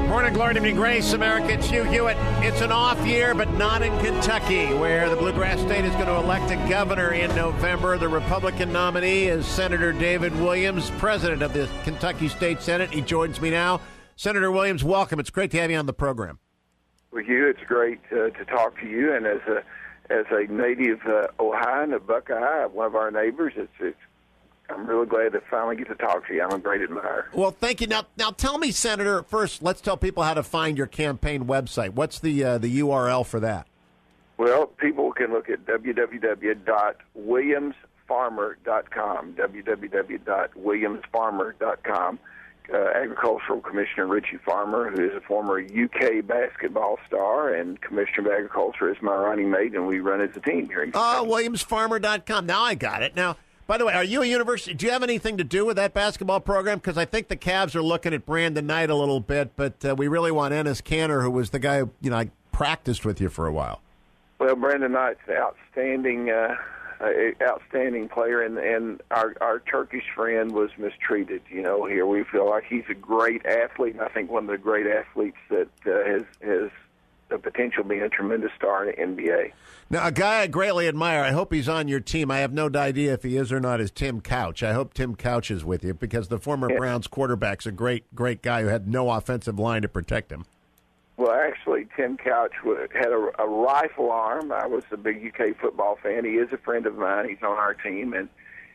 Morning, glory to grace, America. It's Hugh Hewitt. It's an off year, but not in Kentucky, where the Bluegrass State is going to elect a governor in November. The Republican nominee is Senator David Williams, president of the Kentucky State Senate. He joins me now. Senator Williams, welcome. It's great to have you on the program. Well, Hugh, it's great to talk to you. And as a native Ohioan, a Buckeye, one of our neighbors, I'm really glad to finally get to talk to you. I'm a great admirer. Well, thank you. Now tell me, Senator, first, let's tell people how to find your campaign website. What's the URL for that? Well, people can look at www.williamsfarmer.com, www.williamsfarmer.com. Agricultural Commissioner Richie Farmer, who is a former UK basketball star, and Commissioner of Agriculture is my running mate, and we run as a team here in Kentucky. Williamsfarmer.com. Now I got it. Now, by the way, are you a university? Do you have anything to do with that basketball program? Because I think the Cavs are looking at Brandon Knight a little bit, but we really want Ennis Cantor, who was the guy I practiced with you for a while. Well, Brandon Knight's an outstanding player, and our Turkish friend was mistreated. Here we feel like he's a great athlete, and I think one of the great athletes that has the potential of being a tremendous star in the NBA. Now, a guy I greatly admire, I hope he's on your team. I have no idea if he is or not, is Tim Couch. I hope Tim Couch is with you, because the former Browns quarterback's a great guy who had no offensive line to protect him. Well, actually, Tim Couch had a rifle arm. I was a big UK football fan. He is a friend of mine. He's on our team, and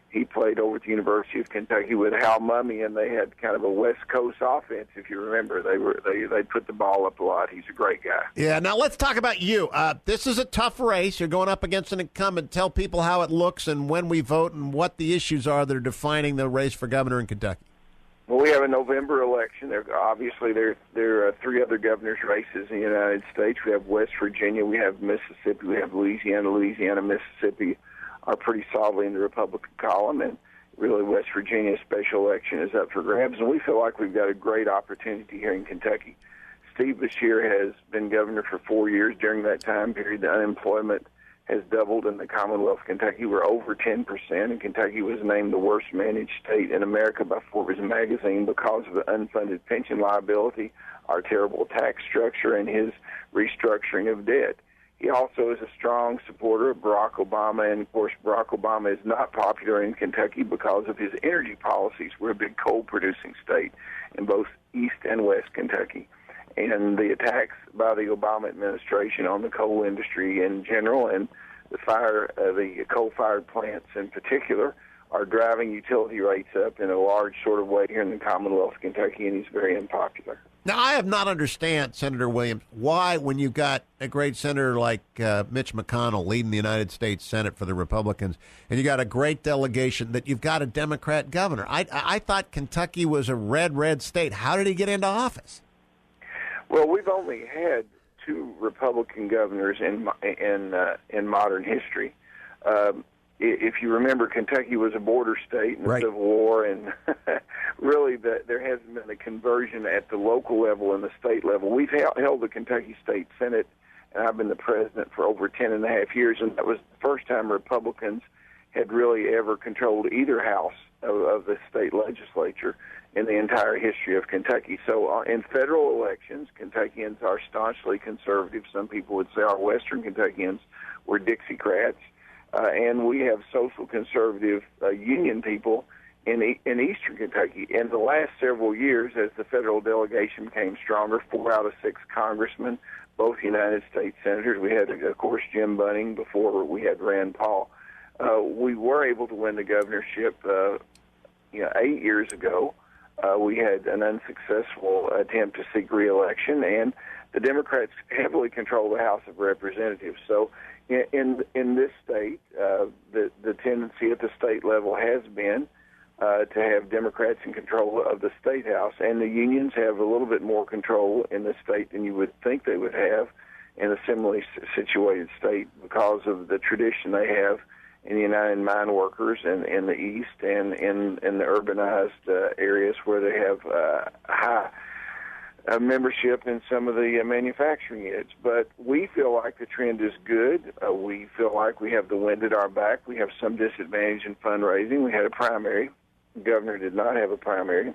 he played over at the University of Kentucky with Hal Mumme, and they had kind of a West Coast offense. If you remember, they put the ball up a lot. He's a great guy. Yeah. Now let's talk about you. This is a tough race. You're going up against an incumbent. Tell people how it looks and when we vote and what the issues are that are defining the race for governor in Kentucky. Well, we have a November election. There are three other governor's races in the United States. We have West Virginia, we have Mississippi, we have Louisiana. Louisiana, Mississippi are pretty solidly in the Republican column, and really West Virginia's special election is up for grabs, and we feel like we've got a great opportunity here in Kentucky. Steve Beshear has been governor for 4 years. During that time period, the unemployment has doubled in the Commonwealth of Kentucky. We're over 10%, and Kentucky was named the worst managed state in America by Forbes magazine because of the unfunded pension liability, our terrible tax structure, and his restructuring of debt. He also is a strong supporter of Barack Obama, and, of course, Barack Obama is not popular in Kentucky because of his energy policies. We're a big coal-producing state in both East and West Kentucky. And the attacks by the Obama administration on the coal industry in general and the coal-fired plants in particular are driving utility rates up in a large sort of way here in the Commonwealth of Kentucky, and he's very unpopular. Now, I have not understand, Senator Williams, why when you've got a great senator like Mitch McConnell leading the United States Senate for the Republicans, and you got a great delegation, that you've got a Democrat governor. I thought Kentucky was a red state. How did he get into office? Well, we've only had two Republican governors in modern history. If you remember, Kentucky was a border state in the right. Civil War, and really there hasn't been a conversion at the local level and the state level. We've held the Kentucky State Senate, and I've been the president for over 10 and a half years, and that was the first time Republicans had really ever controlled either house of the state legislature in the entire history of Kentucky. So in federal elections, Kentuckians are staunchly conservative. Some people would say our Western Kentuckians were Dixiecrats. And we have social conservative union people in Eastern Kentucky. In the last several years, as the federal delegation became stronger, 4 out of 6 congressmen, both United States senators. We had, of course, Jim Bunning before we had Rand Paul. We were able to win the governorship 8 years ago. We had an unsuccessful attempt to seek re-election, and the Democrats heavily control the House of Representatives. So in this state, the tendency at the state level has been to have Democrats in control of the state house, and the unions have a little bit more control in the state than you would think they would have in a similarly situated state because of the tradition they have in the United Mine Workers and in the East and in the urbanized areas where they have high membership in some of the manufacturing units. But we feel like the trend is good. We feel like we have the wind at our back. We have some disadvantage in fundraising. We had a primary. The governor did not have a primary.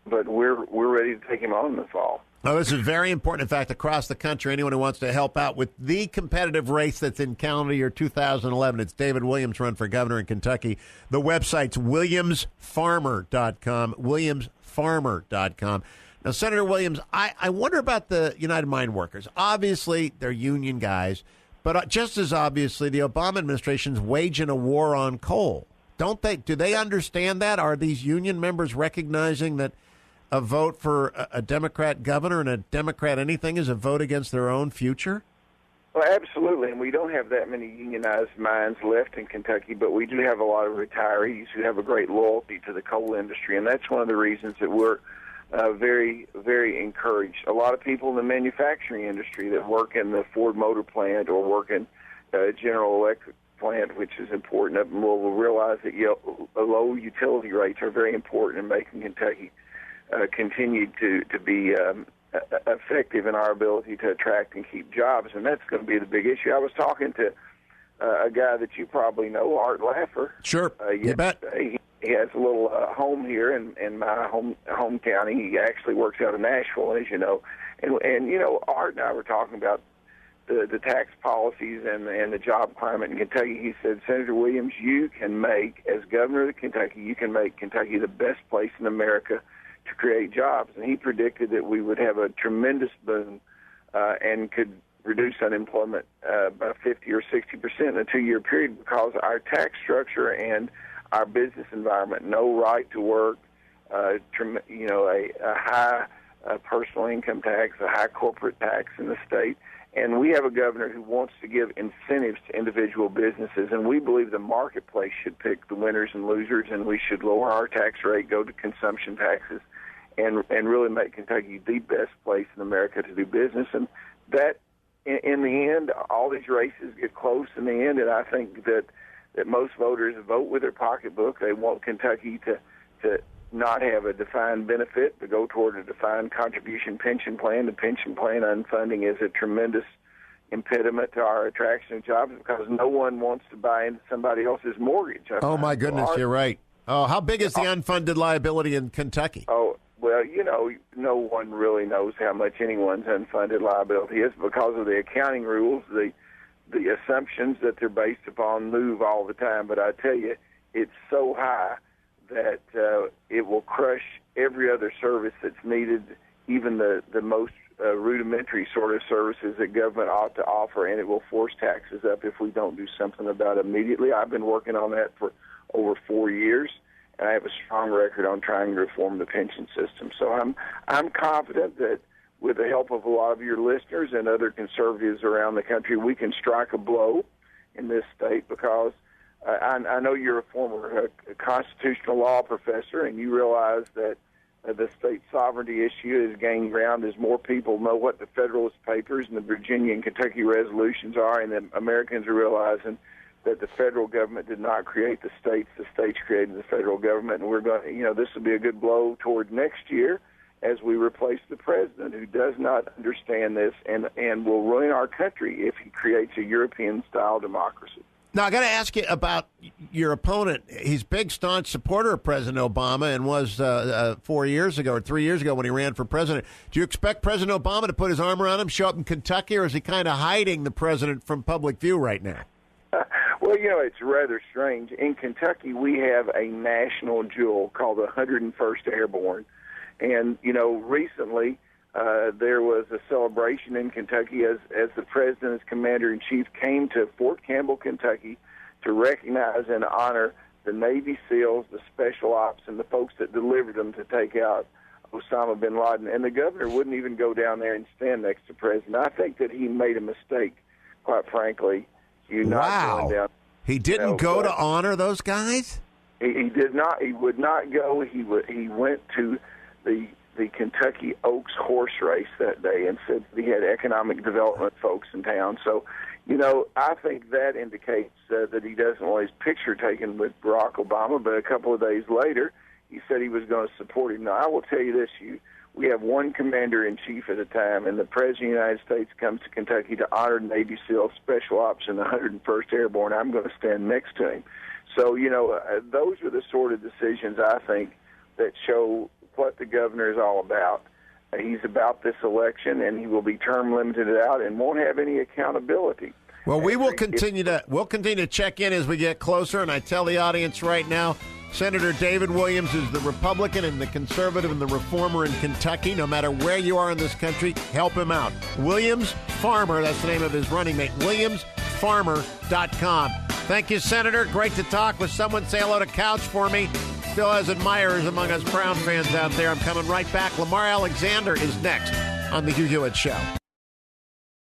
But we're ready to take him on in the fall. Oh, this is very important. In fact, across the country, anyone who wants to help out with the competitive race that's in calendar year 2011, it's David Williams' run for governor in Kentucky. The website's williamsfarmer.com, williamsfarmer.com. Now, Senator Williams, I wonder about the United Mine Workers. Obviously, they're union guys, but just as obviously, the Obama administration's waging a war on coal. Don't they? Do they understand that? Are these union members recognizing that a vote for a Democrat governor and a Democrat anything is a vote against their own future? Well, absolutely, and we don't have that many unionized mines left in Kentucky, but we do have a lot of retirees who have a great loyalty to the coal industry, and that's one of the reasons that we're very, very encouraged. A lot of people in the manufacturing industry that work in the Ford Motor Plant or work in General Electric plant, which is important up in Louisville, realize that low utility rates are very important in making Kentucky continue to be effective in our ability to attract and keep jobs, and that's going to be the big issue. I was talking to a guy that you probably know, Art Laffer. Sure, you bet. He has a little home here in my home county. He actually works out of Nashville, as you know. And you know, Art and I were talking about the tax policies and the job climate in Kentucky. He said, Senator Williams, you can make, as governor of Kentucky, you can make Kentucky the best place in America to create jobs. And he predicted that we would have a tremendous boom and could reduce unemployment by 50 or 60% in a 2-year period because our tax structure and our business environment, no right to work, a high personal income tax, a high corporate tax in the state. And we have a governor who wants to give incentives to individual businesses, and we believe the marketplace should pick the winners and losers, and we should lower our tax rate, go to consumption taxes, and really make Kentucky the best place in America to do business. And that, in the end, all these races get close in the end, and I think that most voters vote with their pocketbook. They want Kentucky to not have a defined benefit, to go toward a defined contribution pension plan. The pension plan unfunding is a tremendous impediment to our attraction of jobs because no one wants to buy into somebody else's mortgage. Oh, my goodness, you're right. Oh, how big is the unfunded liability in Kentucky? Oh, well, you know, no one really knows how much anyone's unfunded liability is because of the accounting rules. The assumptions that they're based upon move all the time, but I tell you, it's so high that it will crush every other service that's needed, even the most rudimentary sort of services that government ought to offer, and it will force taxes up if we don't do something about it immediately. I've been working on that for over 4 years, and I have a strong record on trying to reform the pension system. So I'm confident that with the help of a lot of your listeners and other conservatives around the country, we can strike a blow in this state because I know you're a former constitutional law professor, and you realize that the state sovereignty issue is gaining ground as more people know what the Federalist Papers and the Virginia and Kentucky resolutions are, and the Americans are realizing that the federal government did not create the states created the federal government, and we're going to, this will be a good blow toward next year as we replace the president who does not understand this and will ruin our country if he creates a European-style democracy. Now, I got to ask you about your opponent. He's a big, staunch supporter of President Obama and was 4 years ago or 3 years ago when he ran for president. Do you expect President Obama to put his arm around him, show up in Kentucky, or is he kind of hiding the president from public view right now? Well, it's rather strange. In Kentucky, we have a national jewel called the 101st Airborne. And, recently there was a celebration in Kentucky as the president, as commander-in-chief, came to Fort Campbell, Kentucky, to recognize and honor the Navy SEALs, the special ops, and the folks that delivered them to take out Osama bin Laden. And the governor wouldn't even go down there and stand next to the president. I think that he made a mistake, quite frankly. Wow. Going down, he didn't go to honor those guys? He did not. He would not go. He went to the Kentucky Oaks horse race that day and said he had economic development folks in town. So, I think that indicates that he doesn't want his picture taken with Barack Obama, but a couple of days later, he said he was going to support him. Now, I will tell you this, we have one commander-in-chief at a time, and the President of the United States comes to Kentucky to honor Navy SEAL Special Ops in the 101st Airborne. I'm going to stand next to him. So, those are the sort of decisions, I think, that show what the governor is all about. He's about this election, and he will be term limited out and won't have any accountability. Well, we'll continue to check in as we get closer, and I tell the audience right now, Senator David Williams is the Republican and the conservative and the reformer in Kentucky. No matter where you are in this country, help him out. Williams Farmer, that's the name of his running mate, WilliamsFarmer.com. Thank you, Senator. Great to talk with someone. Say hello to Couch for me. Still has admirers among us Brown fans out there. I'm coming right back. Lamar Alexander is next on The Hugh Hewitt Show.